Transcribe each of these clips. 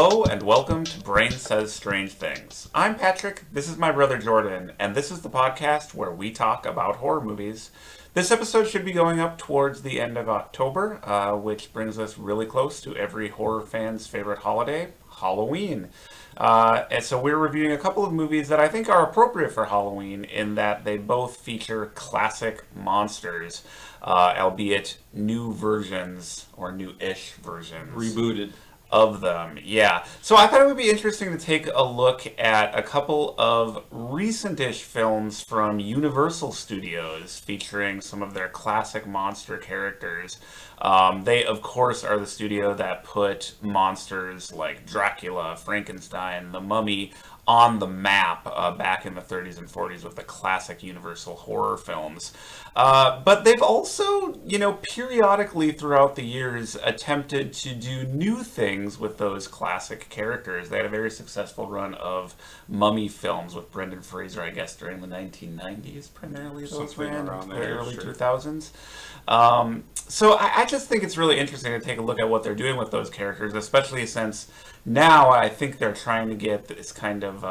Hello and welcome to Brain Says Strange Things. I'm Patrick, this is my brother Jordan, and this is the podcast where we talk about horror movies. This episode should be going up towards the end of October, which brings us really close to every horror fan's favorite holiday, Halloween. And so we're reviewing a couple of movies that I think are appropriate for Halloween in that they both feature classic monsters, albeit new versions or new-ish versions. Rebooted. Of them, yeah. So I thought it would be interesting to take a look at a couple of recent-ish films from Universal Studios featuring some of their classic monster characters. They, of course, are the studio that put monsters like Dracula, Frankenstein, The Mummy on the map back in the 30s and 40s with the classic Universal horror films. But they've also, periodically throughout the years attempted to do new things with those classic characters. They had a very successful run of mummy films with Brendan Fraser, I guess, during the 1990s, primarily those ran, the early 2000s. So I just think it's really interesting to take a look at what they're doing with those characters, especially since now I think they're trying to get this kind of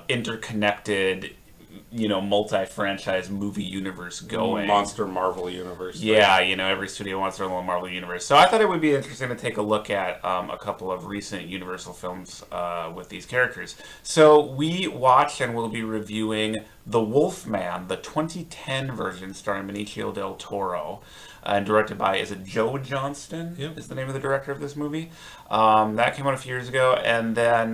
interconnected, multi-franchise movie universe going. Monster Marvel universe. Yeah, every studio wants their little Marvel universe. So I thought it would be interesting to take a look at a couple of recent Universal films with these characters. So we watched and will be reviewing The Wolfman, the 2010 version starring Benicio del Toro. And directed by, is it Joe Johnston? Yep. Is the name of the director of this movie. That came out a few years ago. And then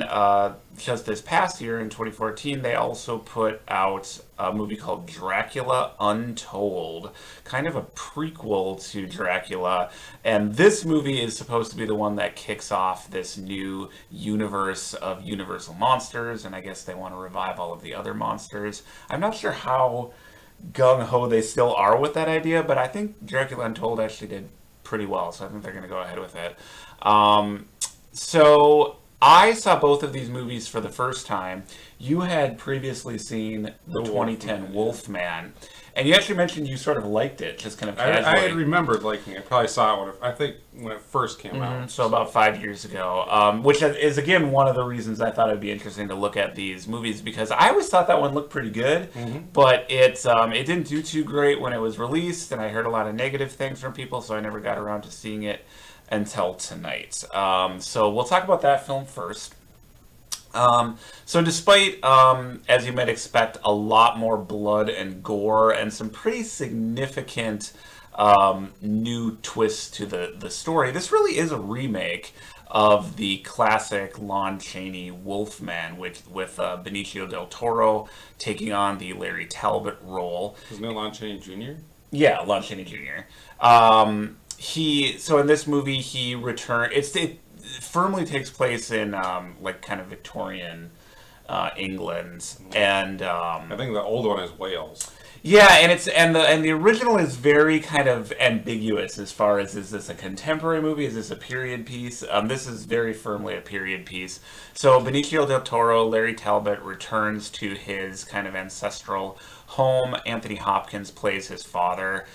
just this past year, in 2014, they also put out a movie called Dracula Untold, kind of a prequel to Dracula. And this movie is supposed to be the one that kicks off this new universe of Universal monsters. And I guess they want to revive all of the other monsters. I'm not sure how gung-ho they still are with that idea, but I think Dracula Untold actually did pretty well, so I think they're going to go ahead with it. So I saw both of these movies for the first time. You had previously seen the 2010 Wolfman, and you actually mentioned you sort of liked it, just kind of casually. I had remembered liking it. I probably saw it when it first came out. So about 5 years ago, which is, again, one of the reasons I thought it would be interesting to look at these movies, because I always thought that one looked pretty good, but it didn't do too great when it was released, and I heard a lot of negative things from people, so I never got around to seeing it until tonight. So we'll talk about that film first. So despite, as you might expect, a lot more blood and gore and some pretty significant new twists to the story, this really is a remake of the classic Lon Chaney Wolfman, with Benicio del Toro taking on the Larry Talbot role. Isn't it Lon Chaney Jr.? Yeah, Lon Chaney Jr. So in this movie he returned. It firmly takes place in kind of Victorian England, and I think the old one is Wales. Yeah, and the original is very kind of ambiguous as far as, is this a contemporary movie? Is this a period piece? This is very firmly a period piece. So Benicio del Toro, Larry Talbot, returns to his kind of ancestral home. Anthony Hopkins plays his father.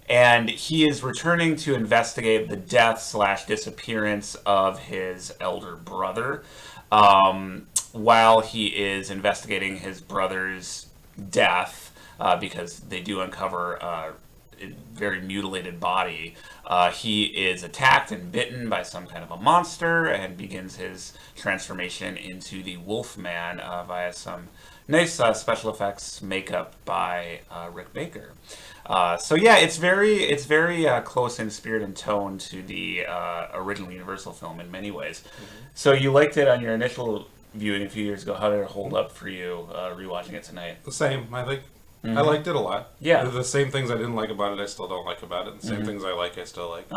And he is returning to investigate the death/disappearance of his elder brother. While he is investigating his brother's death, because they do uncover a very mutilated body, he is attacked and bitten by some kind of a monster and begins his transformation into the Wolfman via some nice special effects makeup by Rick Baker. So yeah, it's very close in spirit and tone to the original Universal film in many ways. So you liked it on your initial viewing a few years ago. How did it hold up for you rewatching it tonight? The same, I think. I liked it a lot. Yeah. The same things I didn't like about it, I still don't like about it. The same things I like, I still like.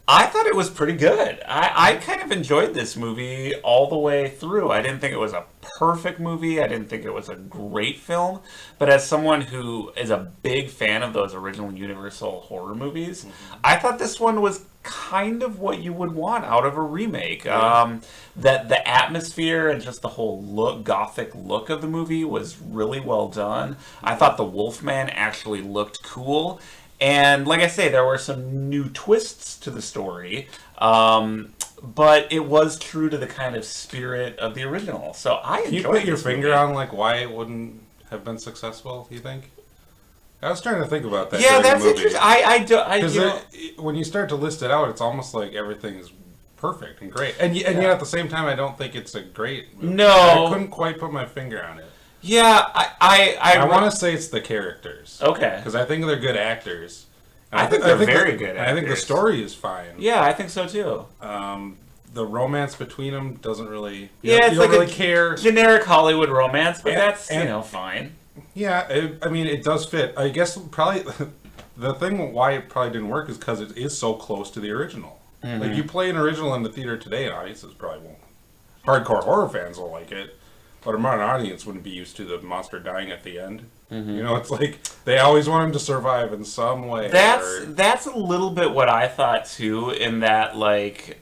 I thought it was pretty good. I kind of enjoyed this movie all the way through. I didn't think it was a perfect movie. I didn't think it was a great film. But as someone who is a big fan of those original Universal horror movies, I thought this one was kind of what you would want out of a remake. That the atmosphere and just the whole gothic look of the movie was really well done. I thought the Wolfman actually looked cool. And like I say, there were some new twists to the story. but it was true to the kind of spirit of the original. So I enjoyed. Can you put your this finger movie. on like why it wouldn't have been successful? You think? I was trying to think about that. Yeah, during that's the movie. interesting. I do. Because when you start to list it out, it's almost like everything's perfect and great, and yet at the same time, I don't think it's a great movie. No. I couldn't quite put my finger on it. Yeah, I want to say it's the characters. Okay. Because I think they're good actors. And I think they're very good I think the actors. story is fine. Yeah, I think so too. The romance between them doesn't really. Yeah, it's you don't like really care. Generic Hollywood romance, but And- that's and- fine. Yeah, I mean, it does fit. I guess probably the thing why it probably didn't work is because it is so close to the original. Mm-hmm. Like, you play an original in the theater today, audiences probably won't. Hardcore horror fans will like it, but a modern audience wouldn't be used to the monster dying at the end. Mm-hmm. You know, it's like they always want him to survive in some way. That's a little bit what I thought too, in that like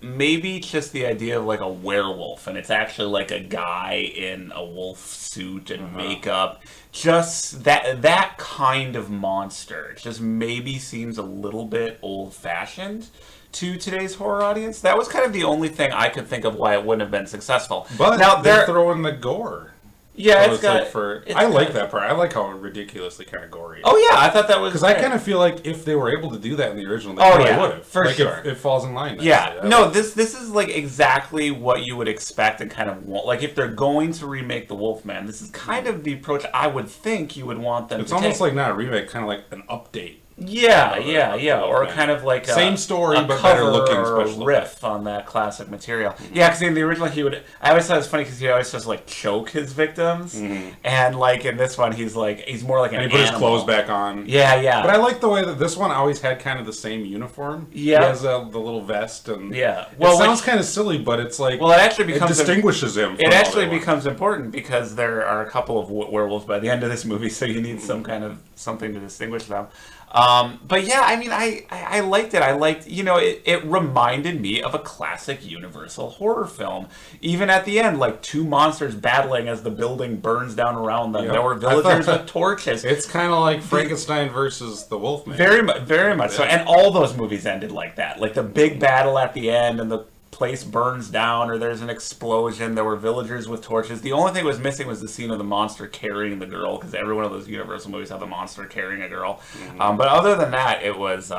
maybe just the idea of like a werewolf, and it's actually like a guy in a wolf suit and makeup. Just that kind of monster just maybe seems a little bit old fashioned to today's horror audience. That was kind of the only thing I could think of why it wouldn't have been successful. But now they're throwing the gore. yeah, So it's got. I like that part. I like how ridiculously kind of gory. Oh yeah, I thought that was Because I kind of feel like if they were able to do that in the original, they Oh, probably yeah, would have. for like sure. It falls in line. Yeah, nicely. no, this is like exactly what you would expect and kind of want. Like if they're going to remake the Wolfman, this is kind of the approach I would think you would want them It's to almost take. like not a remake, kind of like an update. Yeah, of yeah, or Wolfman. kind of like Same story, a but better cover looking or a special riff on that classic material. Yeah, because in the original he would. I always thought it was funny because he always just like choke his victims, and like in this one he's more like an And he put his animal. clothes back on. Yeah. But I like the way that this one always had kind of the same uniform. Yeah. He has the little vest and. Yeah. Well, Well, it sounds which- kind of silly, but it's like. Well, it actually it becomes distinguishes him. From It all actually the ones. becomes important because there are a couple of werewolves by the end of this movie, so you need some kind of something to distinguish them. But yeah, I mean, I liked it. I liked, it reminded me of a classic Universal horror film. Even at the end, like two monsters battling as the building burns down around them. Yeah. There were I villagers thought- with torches. It's kind of like Frankenstein versus the Wolfman. Very much so. And all those movies ended like that. Like the big battle at the end and the place burns down or there's an explosion. There were villagers with torches. The only thing that was missing was the scene of the monster carrying the girl, because every one of those Universal movies had the monster carrying a girl. But other than that, it was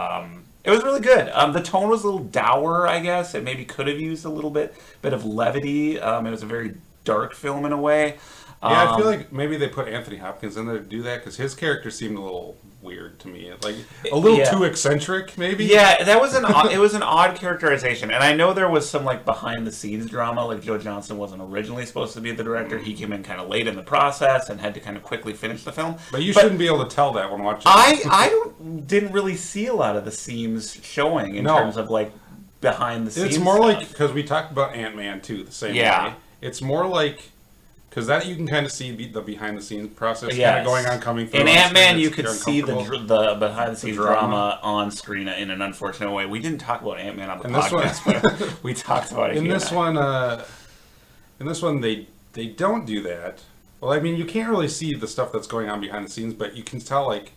really good. The tone was a little dour, I guess. It maybe could have used a little bit of levity. It was a very dark film in a way. Yeah, I feel like maybe they put Anthony Hopkins in there to do that because his character seemed a little weird to me, like a little Yeah. too eccentric, maybe. Yeah, that was it was an odd characterization, and I know there was some like behind the scenes drama. Like Joe Johnston wasn't originally supposed to be the director; he came in kind of late in the process and had to kind of quickly finish the film. But you shouldn't be able to tell that when watching. I didn't really see a lot of the seams showing in No. terms of like behind the scenes. It's more stuff. like because we talked about Ant-Man too, the same Yeah. way. It's more like because that you can kind of see the behind the scenes process Yes. kind of going on, coming through. In on Ant-Man, screen. you It's- could you're see the uncomfortable. behind the scenes drama. drama on screen in an unfortunate way. We didn't talk about Ant-Man on the In this one- podcast, but we talked about it. In here this and one, they don't do that. Well, I mean, you can't really see the stuff that's going on behind the scenes, but you can tell. Like,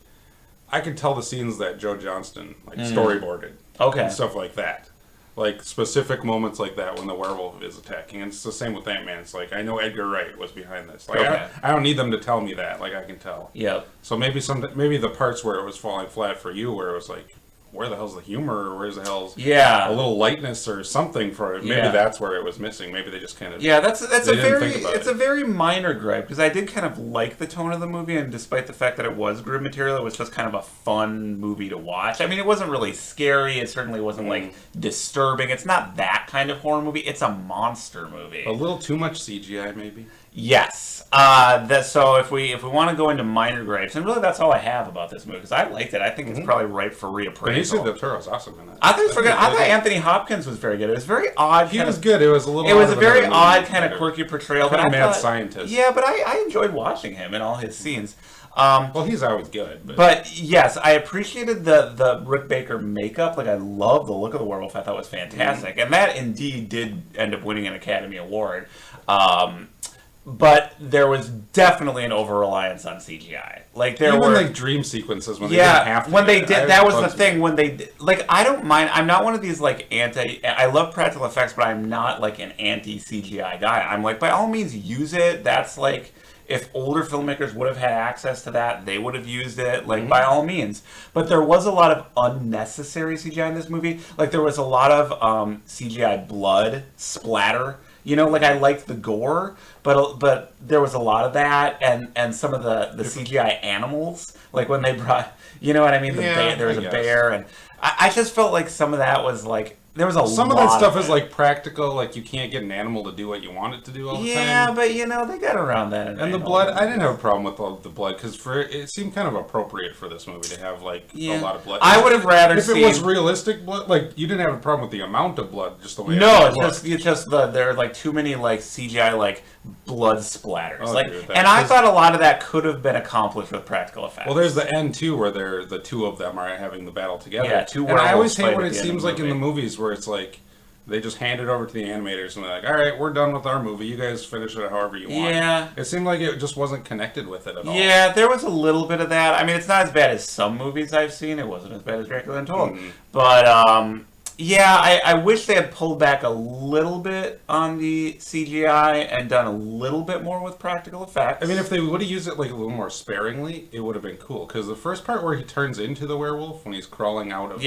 I could tell the scenes that Joe Johnston storyboarded. Okay. And stuff like that. Like specific moments like that when the werewolf is attacking. And it's the same with Ant-Man. It's like I know Edgar Wright was behind this. Like Okay. I don't need them to tell me that. Like I can tell. Yep. So maybe the parts where it was falling flat for you, where it was like, where the hell's the humor, or where's the hell's Yeah. a little lightness or something for it? Maybe Yeah. that's where it was missing. Maybe they just kind of Yeah, that's a They didn't very think about it's it. a very minor gripe because I did kind of like the tone of the movie, and despite the fact that it was grim material, it was just kind of a fun movie to watch. I mean, it wasn't really scary. It certainly wasn't like disturbing. It's not that kind of horror movie. It's a monster movie. a little too much CGI, maybe. Yes. So if we want to go into minor gripes, and really that's all I have about this movie because I liked it. I think it's probably ripe for Benicio reappraisal. del Toro's awesome in it. I think it's good. I thought Anthony Hopkins was very good. It was very odd. He kind was of, good. It was a little. It was out a of very another odd, movie. kind of quirky portrayal. Kind but of I mad thought, scientist. Yeah, but I enjoyed watching him in all his scenes. Well, he's always good. But yes, I appreciated the Rick Baker makeup. Like I love the look of the werewolf. I thought it was fantastic, and that indeed did end up winning an Academy Award. but there was definitely an over-reliance on CGI. Like, there Even were... like dream sequences when they didn't have to. When they did, that was the bugs thing. me. When they did, like, I don't mind. I'm not one of these like anti. I love practical effects, but I'm not like an anti CGI guy. I'm like, by all means, use it. That's like, if older filmmakers would have had access to that, they would have used it. Like, by all means. But there was a lot of unnecessary CGI in this movie. Like, there was a lot of CGI blood splatter. You know, like, I liked the gore, but there was a lot of that, and some of the CGI animals, like when they brought, you know what I mean? There was a bear, and I just felt like some of that was like, there was Some of lot that stuff of is like practical, like you can't get an animal to do what you want it to do all the time. Yeah, but you know, they got around that. And the blood, I didn't have a problem with all the blood because it seemed kind of appropriate for this movie to have like a lot of blood. I would have rather if seen... it was realistic blood, like you didn't have a problem with the amount of blood, just the way. No, it it's just there are like too many like CGI like blood splatters. I'll Like, agree with that, and I thought a lot of that could have been accomplished with practical effects. Well, there's the end too, where the two of them are having the battle together. Yeah, two And I always werewolves hate fight when at it the end seems of the like in the movie. movies where it's like they just hand it over to the animators and they're like, "All right, we're done with our movie. You guys finish it however you want." Yeah. It seemed like it just wasn't connected with it at all. Yeah, there was a little bit of that. I mean, it's not as bad as some movies I've seen. It wasn't as bad as Dracula Untold. But, yeah, I wish they had pulled back a little bit on the CGI and done a little bit more with practical effects. I mean, if they would have used it like a little more sparingly, it would have been cool. Because the first part where he turns into the werewolf, when he's crawling out of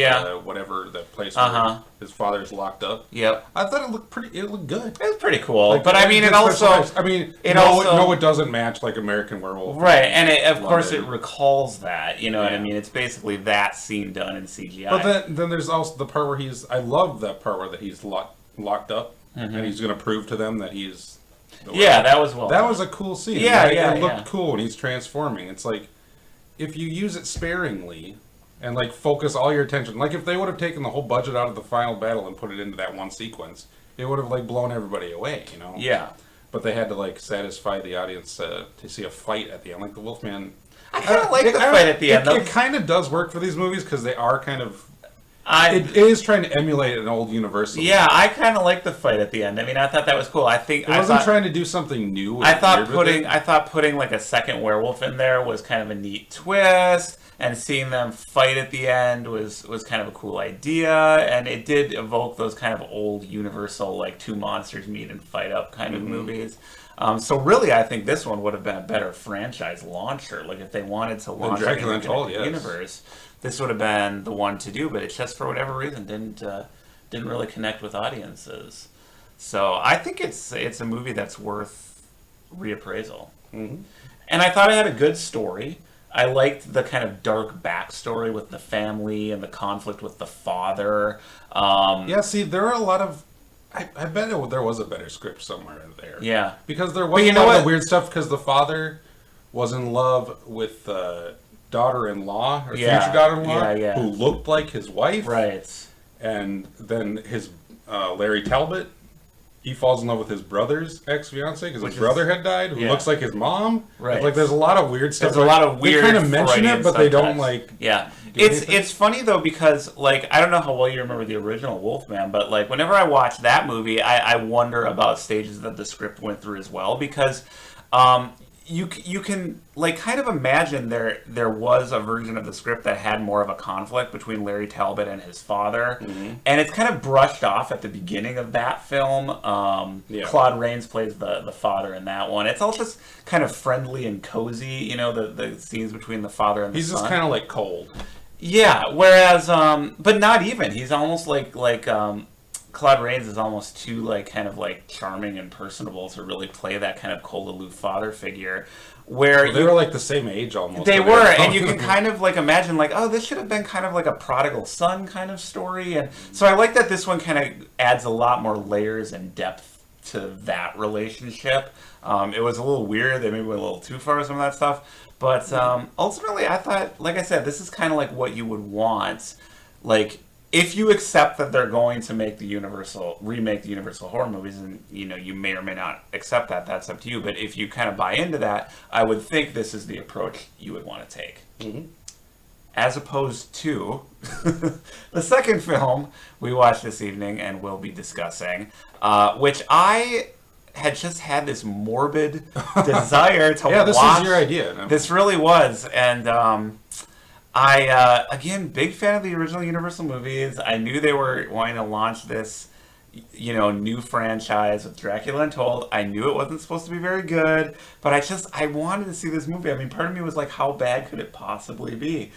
whatever the place where his father's locked up, Yep. I thought it looked pretty. It looked good. It was pretty cool. Like, but I mean, it good also... special effects. I mean, it doesn't match like American Werewolf. Right, and of course it London. recalls that, you know what I Yeah. mean? It's basically that scene done in CGI. But then there's also the part where I love that part where he's locked up and he's going to prove to them that he's. Yeah, that was well That done. was a cool scene. Yeah, It looked cool when he's transforming. It's like if you use it sparingly and like focus all your attention, like if they would have taken the whole budget out of the final battle and put it into that one sequence, it would have like blown everybody away, you know. Yeah. But they had to like satisfy the audience to see a fight at the end, like the Wolfman. I kind of like the fight at the end. It kind of does work for these movies because they are kind of. It It is trying to emulate an old Universal. Yeah, I kind of like the fight at the end. I mean, I thought that was cool. I think It wasn't trying to do something new. I thought putting like a second werewolf in there was kind of a neat twist, and seeing them fight at the end was kind of a cool idea, and it did evoke those kind of old Universal like two monsters meet and fight up kind of movies. So really, I think this one would have been a better franchise launcher. Like if they wanted to launch it Dracula in the Untold, yes. universe, this would have been the one to do. But it just for whatever reason didn't really connect with audiences. So I think it's a movie that's worth reappraisal. Mm-hmm. And I thought it had a good story. I liked the kind of dark backstory with the family and the conflict with the father. Yeah, see, there are a lot of. I bet there was a better script somewhere in there. Yeah. Because there was you a know lot of what? weird stuff because the father was in love with the daughter-in-law or Yeah. future daughter-in-law Yeah. who looked like his wife. Right. And then his Larry Talbot, he falls in love with his brother's ex-fiance because his brother had died, who looks like his mom. Right. Like there's a lot of weird stuff. There's a lot of weird They kind of mention Freudian it, but they don't subtext. like. Yeah. do anything. It's funny though because like I don't know how well you remember the original Wolfman, but like whenever I watch that movie, I wonder about stages that the script went through as well because you can like kind of imagine there was a version of the script that had more of a conflict between Larry Talbot and his father, and it's kind of brushed off at the beginning of that film. Claude Rains plays the father in that one. It's all just kind of friendly and cozy, you know, the scenes between the father and the son. He's just kind of like cold. Yeah, whereas, but not even. He's almost like Claude Rains is almost too like kind of like charming and personable to really play that kind of cold aloof father figure. Where They were like the same age almost. they were, and you can kind of like imagine like, oh, this should have been kind of like a prodigal son kind of story, and so I like that this one kind of adds a lot more layers and depth to that relationship. It was a little weird; they maybe went a little too far with some of that stuff, but ultimately, I thought, like I said, this is kind of like what you would want, like. If you accept that they're going to make remake the Universal horror movies, and you know you may or may not accept that, that's up to you. But if you kind of buy into that, I would think this is the approach you would want to take. Mm-hmm. As opposed to the second film we watched this evening and will be discussing, which I had just had this morbid desire to Yeah, this watch. is your idea. This really was, and again, big fan of the original Universal movies. I knew they were wanting to launch this, new franchise with Dracula Untold. I knew it wasn't supposed to be very good, but I wanted to see this movie. I mean, part of me was like, how bad could it possibly be?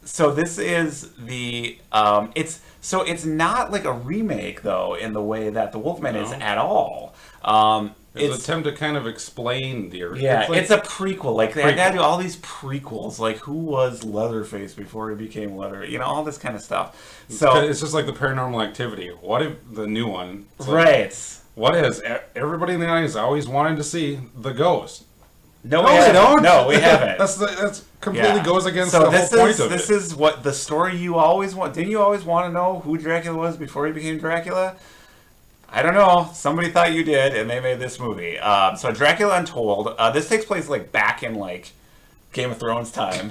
So this is it's not like a remake though in the way that the Wolfman is at all. It's an attempt to kind of explain the original. Yeah, it's a prequel. Like, they gotta do all these prequels. Like, who was Leatherface before he became Leather? All this kind of stuff. So it's just like the Paranormal Activity. What if the new one? Right. What is everybody in the audience always wanted to see? The ghost. No, we don't. No, we haven't. That's completely goes against the whole point of it. This is what the story you always want. Didn't you always want to know who Dracula was before he became Dracula? I don't know. Somebody thought you did, and they made this movie. So Dracula Untold. This takes place back in Game of Thrones time.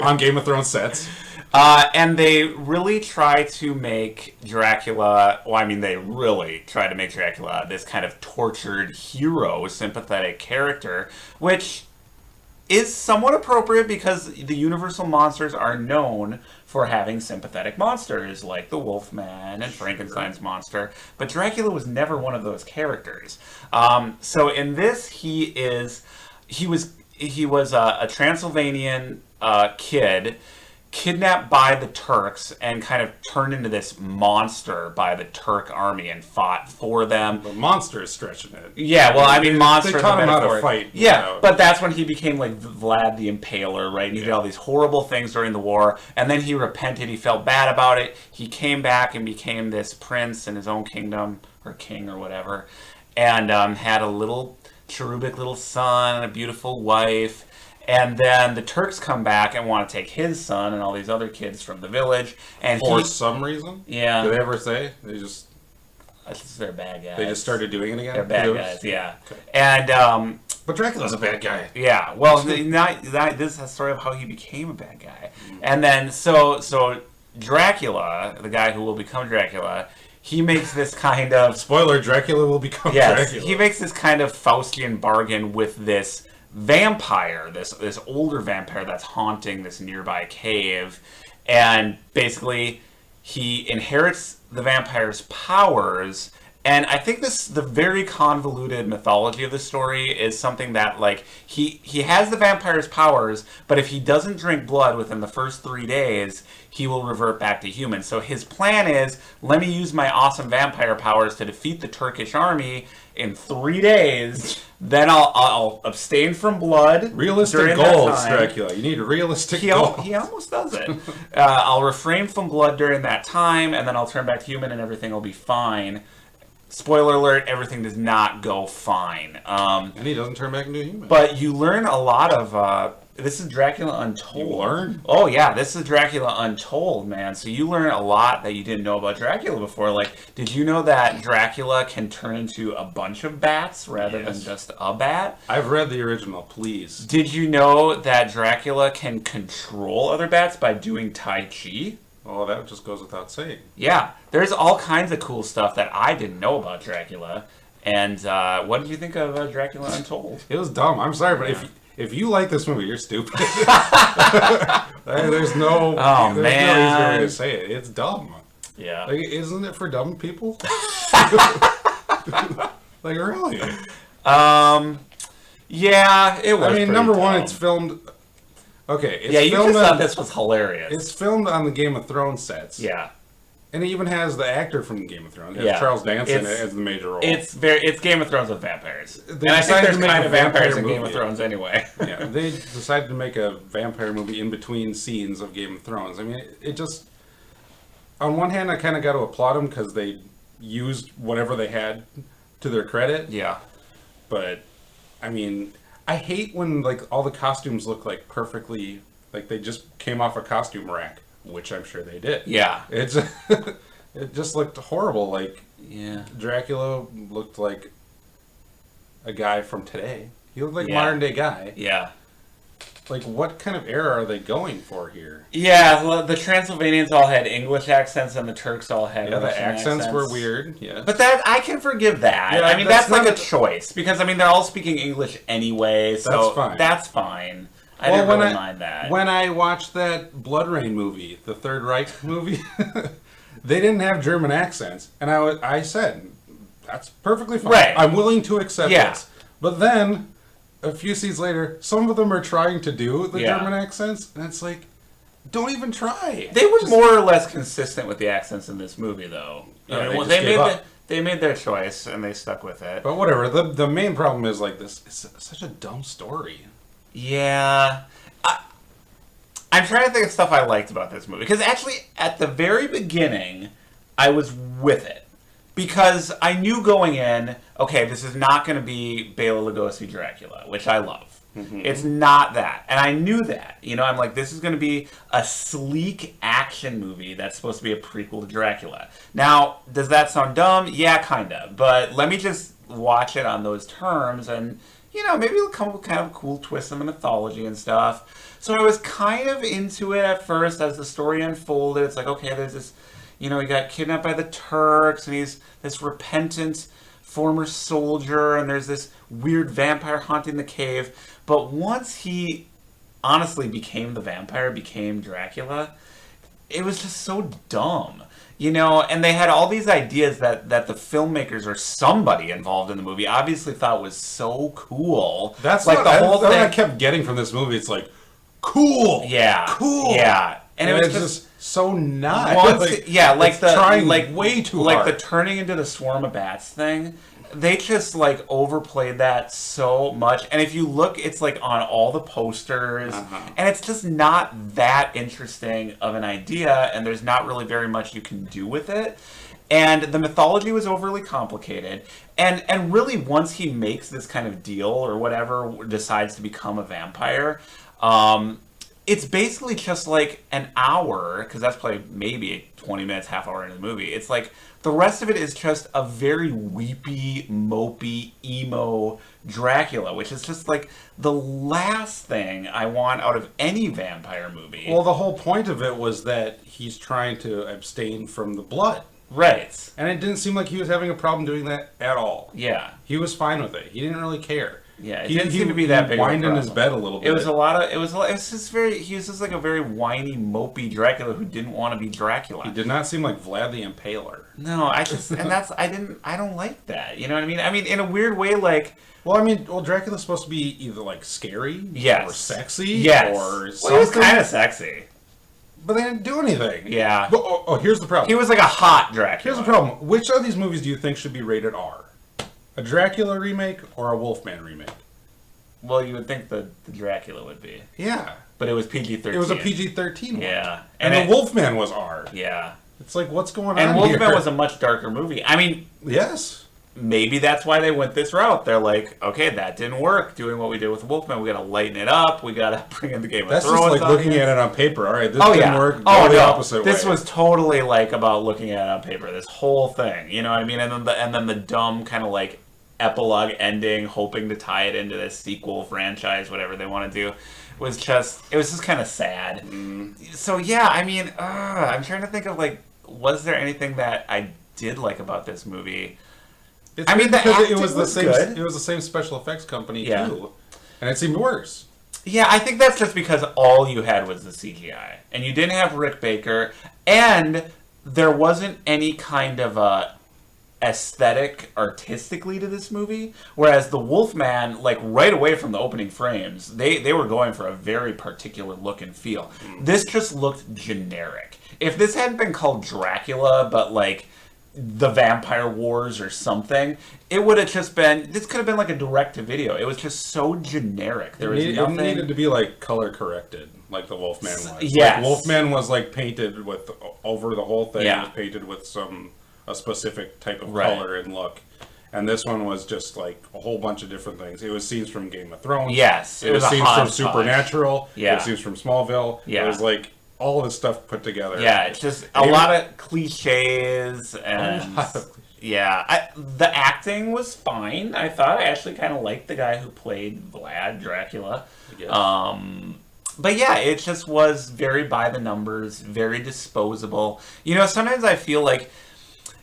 On Game of Thrones sets. And they really try to make Dracula. Well, I mean, they really try to make Dracula this kind of tortured hero, sympathetic character, which is somewhat appropriate because the Universal monsters are known for having sympathetic monsters like the Wolfman and Frankenstein's monster, but Dracula was never one of those characters. So in this, he was a Transylvanian kid kidnapped by the Turks and kind of turned into this monster by the Turk army and fought for them. The monster is stretching it. Yeah, well, I mean, monster. They taught him how to fight. Yeah, but that's when he became Vlad the Impaler, right? And he did all these horrible things during the war, and then he repented. He felt bad about it. He came back and became this prince in his own kingdom, or king, or whatever, and had a little cherubic little son and a beautiful wife. And then the Turks come back and want to take his son and all these other kids from the village. And for some reason? Yeah. Did they ever say? They're bad guys. They just started doing it again? They're bad guys, yeah. Okay. And but Dracula's a bad guy. Yeah. Well, this is a story of how he became a bad guy. And then so Dracula, the guy who will become Dracula, he makes this kind of spoiler: Dracula will become Dracula. He makes this kind of Faustian bargain with this vampire, this older vampire that's haunting this nearby cave, and basically he inherits the vampire's powers. And I think the very convoluted mythology of the story is something that he has the vampire's powers, but if he doesn't drink blood within the first 3 days, he will revert back to human. So his plan is, let me use my awesome vampire powers to defeat the Turkish army in 3 days. Then I'll abstain from blood. Realistic goals, Dracula. You need realistic goals. He almost does it. I'll refrain from blood during that time, and then I'll turn back human, and everything will be fine. Spoiler alert, everything does not go fine. And he doesn't turn back into a human. But you learn a lot of... this is Dracula Untold. You learn? Oh, yeah, this is Dracula Untold, man. So you learn a lot that you didn't know about Dracula before. Did you know that Dracula can turn into a bunch of bats rather than just a bat? I've read the original, please. Did you know that Dracula can control other bats by doing Tai Chi? Oh, that just goes without saying. Yeah, there's all kinds of cool stuff that I didn't know about Dracula. And what did you think of Dracula Untold? It was dumb. I'm sorry, but if you like this movie, you're stupid. There's no easier way to say it. It's dumb. Yeah. Isn't it for dumb people? Really? Yeah, it was. I mean, number dumb. one, it's filmed. Okay. You just thought this was hilarious. It's filmed on the Game of Thrones sets. Yeah. And it even has the actor from Game of Thrones. It has Charles Dance in it as the major role. It's Game of Thrones with vampires. And I think there's kind of vampires in Game of Thrones anyway. Yeah, they decided to make a vampire movie in between scenes of Game of Thrones. I mean, it just... On one hand, I kind of got to applaud them because they used whatever they had to their credit. Yeah. But, I mean... I hate when all the costumes look perfectly they just came off a costume rack, which I'm sure they did. Yeah, it just looked horrible. Dracula looked like a guy from today. He looked like a modern day guy. Yeah, like, what kind of era are they going for here? Yeah, well, the Transylvanians all had English accents, and the Turks all had Yeah, the Russian accents were weird. Yeah, But that I can forgive that. Yeah, I mean, that's that's like not a choice because I mean they're all speaking English anyway, so That's fine. That's fine. I didn't really mind that. When I watched that Blood Rain movie, the Third Reich movie, they didn't have German accents, and I said, that's perfectly fine. Right. I'm willing to accept Yeah. this. But then, a few scenes later, some of them are trying to do the Yeah. German accents, and it's like, don't even try. They were more or less consistent with the accents in this movie, though. Yeah, I mean, they just gave up. they made their choice and they stuck with it. But whatever. The main problem is like this. It's such a dumb story. Yeah. I'm trying to think of stuff I liked about this movie. Because actually, at the very beginning, I was with it. Because I knew going in, okay, this is not going to be Bela Lugosi Dracula, which I love. Mm-hmm. It's not that. And I knew that. You know, I'm like, this is going to be a sleek action movie that's supposed to be a prequel to Dracula. Now, does that sound dumb? Yeah, kind of. But let me just watch it on those terms and, you know, maybe it'll come up with kind of a cool twist in the mythology and stuff. So I was kind of into it at first as the story unfolded. It's like, okay, there's this, you know, he got kidnapped by the Turks, and he's this repentant former soldier, and there's this weird vampire haunting the cave. But once he honestly became the vampire, became Dracula, it was just so dumb. You know, and they had all these ideas that the filmmakers or somebody involved in the movie obviously thought was so cool. That's like what the whole thing I kept getting from this movie. It's like, cool. Yeah. Cool. Yeah. And it was just so not. Once, yeah, like the trying like way too like hard. the turning into the swarm of bats thing. They just like overplayed that so much, and if you look, it's like on all the posters, and it's just not that interesting of an idea, and there's not really very much you can do with it. And the mythology was overly complicated, and really once he makes this kind of deal or whatever, decides to become a vampire, it's basically just like an hour, because that's probably maybe 20 minutes, half hour into the movie. It's like the rest of it is just a very weepy, mopey, emo Dracula, which is just like the last thing I want out of any vampire movie. Well, the whole point of it was that he's trying to abstain from the blood. Right. And it didn't seem like he was having a problem doing that at all. Yeah. He was fine with it. He didn't really care. Yeah, it didn't seem to be that big. He whined in his bed a little bit. It was a lot of. It was just very. He was just like a very whiny, mopey Dracula who didn't want to be Dracula. He did not seem like Vlad the Impaler. No, I just and that's I don't like that. You know what I mean? I mean, in a weird way, like. Well, Dracula's supposed to be either like scary, yes, or sexy, yes, or something. Well, he was kind of sexy. But they didn't do anything. Yeah. But, here's the problem. He was like a hot Dracula. Here's the problem. Which of these movies do you think should be rated R? A Dracula remake or a Wolfman remake? Well, you would think the Dracula would be. Yeah. But it was PG-13. It was a PG-13 one. Yeah. And the Wolfman was R. Yeah. It's like, what's going on and here? Wolfman was a much darker movie. I mean... Yes. Maybe that's why they went this route. They're like, okay, that didn't work doing what we did with Wolfman. We gotta lighten it up. We gotta bring in the Game of Thrones. That's just like looking at it on paper. All right, this didn't work. Oh, the no. opposite This way. was totally like about looking at it on paper. This whole thing, you know what I mean? And then the dumb kind of like epilogue ending, hoping to tie it into this sequel franchise, whatever they want to do, was just kind of sad. So yeah, I mean, I'm trying to think of like, was there anything that I did like about this movie? It's I mean, because it was the same. good. It was the same special effects company Yeah. too, and it seemed worse. Yeah, I think that's just because all you had was the CGI, and you didn't have Rick Baker, and there wasn't any kind of aesthetic artistically to this movie. Whereas the Wolfman, like right away from the opening frames, they were going for a very particular look and feel. This just looked generic. If this hadn't been called Dracula, but like the Vampire Wars or something, it would have just been, this could have been like a direct-to-video. It was just so generic. There was nothing. It needed to be like color corrected, like the Wolfman was. Yes. Like Wolfman was like painted with, over the whole thing, Yeah. was painted with a specific type of Right. color and look. And this one was just like a whole bunch of different things. It was scenes from Game of Thrones. Yes. It was a scenes from hodgepodge. Supernatural. Yeah. It was scenes from Smallville. Yeah. It was like all this stuff put together. Yeah, it's just a lot of cliches and the acting was fine. I thought I actually kind of liked the guy who played Vlad Dracula. Yes. But yeah, it just was very by the numbers, very disposable. You know, sometimes I feel like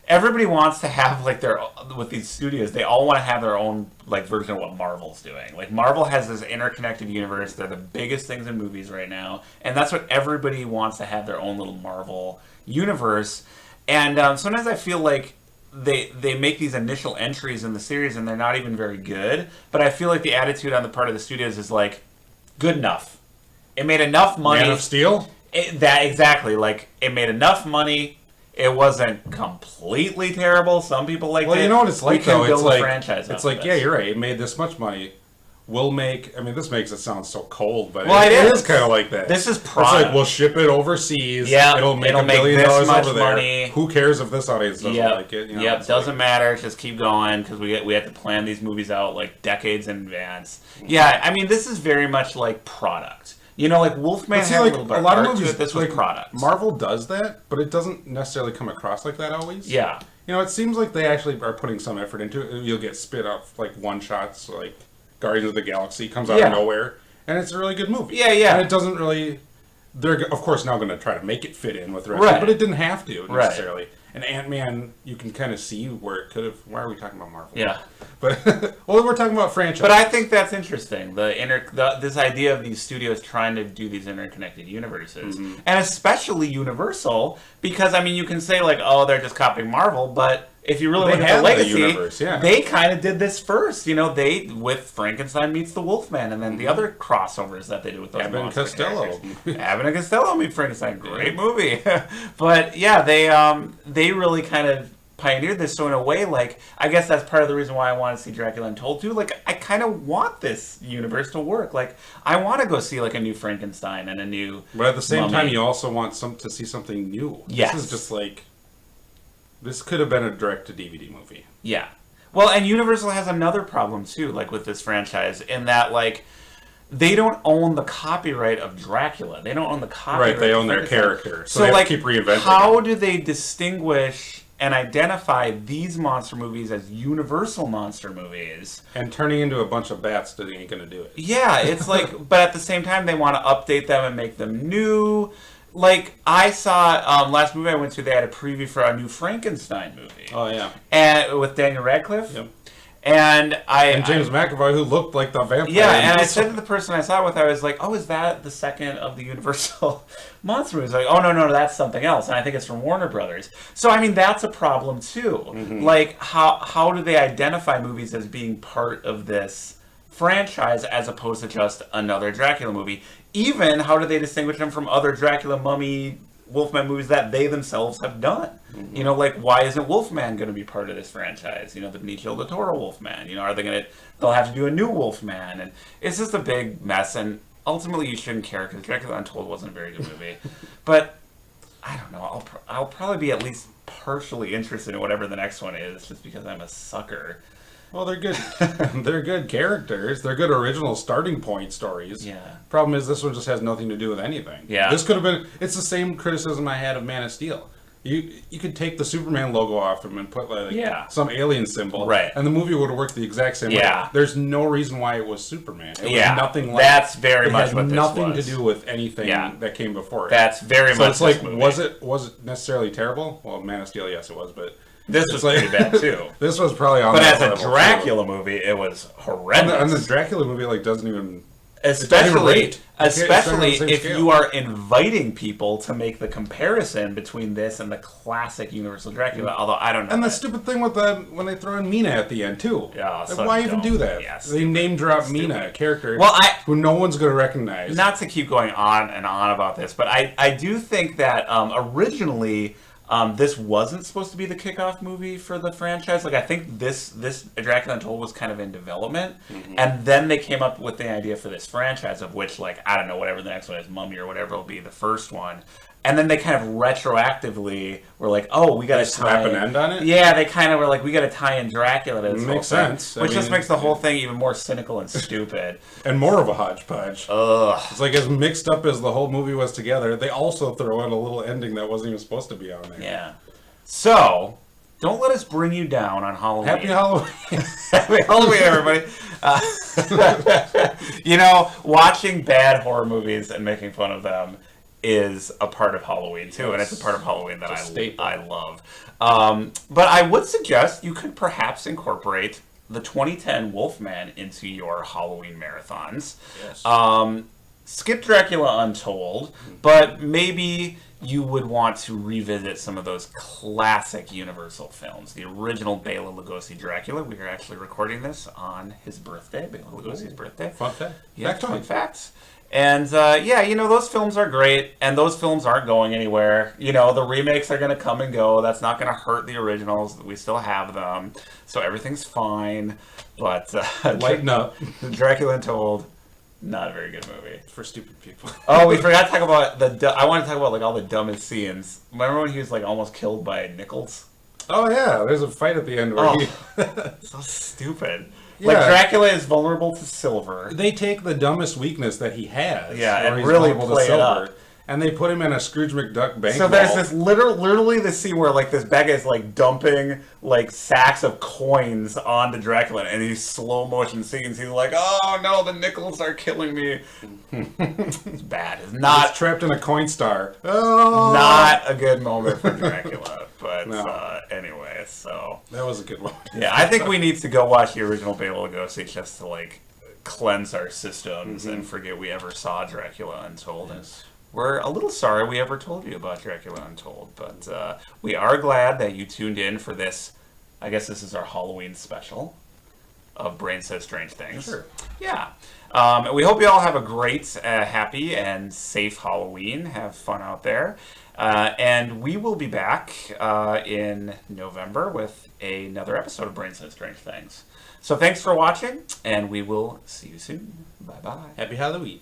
everybody wants to have like their with these studios, they all want to have their own like version of what Marvel's doing. Like Marvel has this interconnected universe. They're the biggest things in movies right now, and that's what everybody wants to have their own little Marvel universe. And sometimes I feel like they make these initial entries in the series and they're not even very good. But I feel like the attitude on the part of the studios is like good enough. It made enough money. Man of Steel? That exactly. Like it made enough money. It wasn't completely terrible. Some people liked it. Well, you know what it's like, though? It's like, yeah, you're right. It made this much money. We'll make... I mean, this makes it sound so cold, but it is kind of like that. This is product. It's like, we'll ship it overseas. Yeah, it'll make $1 billion over there. Money. Who cares if this audience doesn't like it? You know, doesn't matter. Just keep going, because we have to plan these movies out, like, decades in advance. Yeah, I mean, this is very much like product. You know, like Wolfman had like, a little bit a lot of art movies, to it. This like, was product. Marvel does that, but it doesn't necessarily come across like that always. Yeah. You know, it seems like they actually are putting some effort into it. You'll get spit off like one shots, like Guardians of the Galaxy comes out of nowhere, and it's a really good movie. Yeah, yeah. And it doesn't really. They're of course now going to try to make it fit in with the rest, but it didn't have to necessarily. Right. And Ant-Man, you can kind of see where it could have. Why are we talking about Marvel? Yeah, but well, we're talking about franchise. But I think that's interesting. This idea of these studios trying to do these interconnected universes, and especially Universal, because I mean, you can say like, oh, they're just copying Marvel, but if you really look at the legacy, they kind of did this first. You know, they with Frankenstein meets the Wolfman, and then the other crossovers that they did with those Abbott and Costello. Abbott and Costello meet Frankenstein, great movie. But yeah, they really kind of pioneered this. So in a way, like I guess that's part of the reason why I want to see Dracula Untold too. Like I kind of want this universe to work. Like I want to go see like a new Frankenstein and a new. But at the same time, you also want to see something new. Yes. This is just like. This could have been a direct-to-DVD movie. Yeah. Well, and Universal has another problem, too, like, with this franchise, in that, like, they don't own the copyright of Dracula. They don't own the copyright Right, they own their character. So they have to keep reinventing how do they distinguish and identify these monster movies as Universal monster movies? And turning into a bunch of bats that ain't going to do it. Yeah, it's like... But at the same time, they want to update them and make them new... Like, I saw, last movie I went to, they had a preview for a new Frankenstein movie. Oh, yeah. And with Daniel Radcliffe. Yep. And James McAvoy, who looked like the vampire. Yeah, and I said to the person I saw it with, I was like, oh, is that the second of the Universal monster movies? Like, oh, no, that's something else. And I think it's from Warner Brothers. So, I mean, that's a problem, too. Mm-hmm. Like, how do they identify movies as being part of this franchise as opposed to just another Dracula movie? Even how do they distinguish them from other Dracula, Mummy, Wolfman movies that they themselves have done? Mm-hmm. You know, like why isn't Wolfman going to be part of this franchise? You know, the Benicio del Toro Wolfman. You know, are they going to? They'll have to do a new Wolfman, and it's just a big mess. And ultimately, you shouldn't care because Dracula Untold wasn't a very good movie. But I don't know. I'll probably be at least partially interested in whatever the next one is, just because I'm a sucker. Well, they're good. They're good characters. They're good original starting point stories. Yeah. Problem is, this one just has nothing to do with anything. Yeah. This could have been. It's the same criticism I had of Man of Steel. You could take the Superman logo off him and put like some alien symbol, right? And the movie would have worked the exact same way. There's no reason why it was Superman. It was nothing like. That's very much what this was. Nothing to do with anything that came before it. That's very much. So it's like, was it necessarily terrible? Well, Man of Steel, yes, it was, but. This was pretty bad too. This was probably on. But as a Dracula movie, it was horrendous. And the Dracula movie doesn't even. Especially if you are inviting people to make the comparison between this and the classic Universal Dracula. Although I don't know. And the stupid thing with when they throw in Mina at the end too. Yeah. Like, why even do that? Yeah, they name drop Mina, a character who no one's going to recognize. Not to keep going on and on about this, but I do think that originally. This wasn't supposed to be the kickoff movie for the franchise. Like I think this Dracula Untold was kind of in development, and then they came up with the idea for this franchise, of which like I don't know whatever the next one is, Mummy or whatever will be the first one. And then they kind of retroactively were like, oh, we got to slap an end on it? Yeah, they kind of were like, we got to tie in Dracula to this makes whole sense. Thing, which just makes the whole thing even more cynical and stupid. And more of a hodgepodge. Ugh. It's like as mixed up as the whole movie was together, they also throw in a little ending that wasn't even supposed to be on there. Yeah. So, Don't let us bring you down on Halloween. Happy Halloween. Happy Halloween, everybody. Watching bad horror movies and making fun of them is a part of Halloween, too. And it's a part of Halloween that I love. But I would suggest you could perhaps incorporate the 2010 Wolfman into your Halloween marathons. Yes. Skip Dracula Untold, but maybe you would want to revisit some of those classic Universal films. The original Bela Lugosi's Dracula. We are actually recording this on his birthday, Bela Lugosi's birthday. Fun fact. Yeah, fun facts. And, those films are great, and those films aren't going anywhere. The remakes are going to come and go. That's not going to hurt the originals. We still have them, so everything's fine. But Lighten up. Dracula Untold, not a very good movie. For stupid people. Oh, we forgot to talk about I want to talk about all the dumbest scenes. Remember when he was almost killed by Nichols? Oh yeah, there's a fight at the end where so stupid. Yeah. Dracula is vulnerable to silver. They take the dumbest weakness that he has, and really play it up. And they put him in a Scrooge McDuck bank. So there's this literally this scene where this bad guy is dumping sacks of coins onto Dracula, and these slow motion scenes. He's like, "Oh no, the nickels are killing me." It's bad. It's not. He's trapped in a coin star. Oh, not a good moment for Dracula. But no. Anyway, so that was a good one. Yeah, I think we need to go watch the original Bela Lugosi just to cleanse our systems and forget we ever saw Dracula Untold. Yes. We're a little sorry we ever told you about Dracula Untold, but we are glad that you tuned in for this. I guess this is our Halloween special of Brain Says Strange Things. Sure. Yeah. We hope you all have a great, happy, and safe Halloween. Have fun out there. And we will be back in November with another episode of Brain Says Strange Things. So thanks for watching, and we will see you soon. Bye-bye. Happy Halloween.